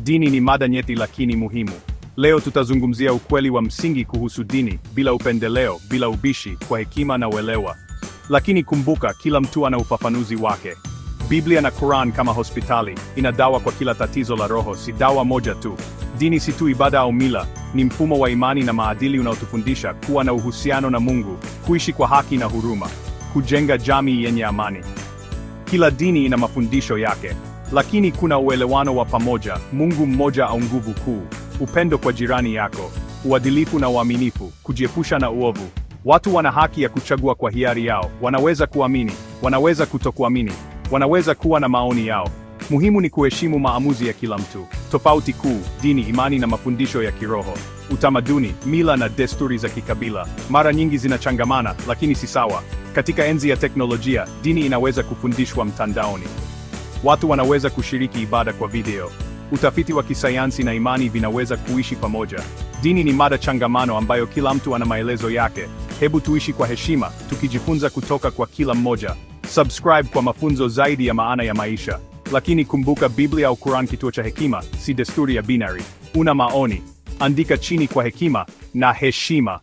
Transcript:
Dini ni mada nyeti lakini muhimu. Leo tutazungumzia ukweli wa msingi kuhusu dini, bila upendeleo, bila ubishi, kwa hekima na uelewa. Lakini kumbuka, kila mtu ana ufafanuzi wake. Biblia na Quran kama hospitali, ina dawa kwa kila tatizo la roho, si dawa moja tu. Dini si tu ibada au mila, ni mfumo wa imani na maadili unaotufundisha kuwa na uhusiano na Mungu, kuishi kwa haki na huruma, kujenga jamii yenye amani. Kila dini ina mafundisho yake, lakini kuna uelewano wa pamoja: Mungu mmoja au nguvu kuu, upendo kwa jirani yako, uadilifu na uaminifu, kujiepusha na uovu. Watu wana haki ya kuchagua kwa hiari yao, wanaweza kuamini, wanaweza kutokuamini, wanaweza kuwa na maoni yao. Muhimu ni kuheshimu maamuzi ya kila mtu. Tofauti kuu: dini, imani na mafundisho ya kiroho. Utamaduni, mila na desturi za kikabila mara nyingi zinachangamana, lakini si sawa. Katika enzi ya teknolojia, dini inaweza kufundishwa mtandaoni. Watu wanaweza kushiriki ibada kwa video. Utafiti wa kisayansi na imani vinaweza kuishi pamoja. Dini ni mada changamano ambayo kila mtu ana maelezo yake. Hebu tuishi kwa heshima, tukijifunza kutoka kwa kila mmoja. Subscribe kwa mafunzo zaidi ya maana ya maisha. Lakini kumbuka, Biblia au Quran, kituo cha hekima, si desturi ya binary. Una maoni? Andika chini kwa hekima na heshima.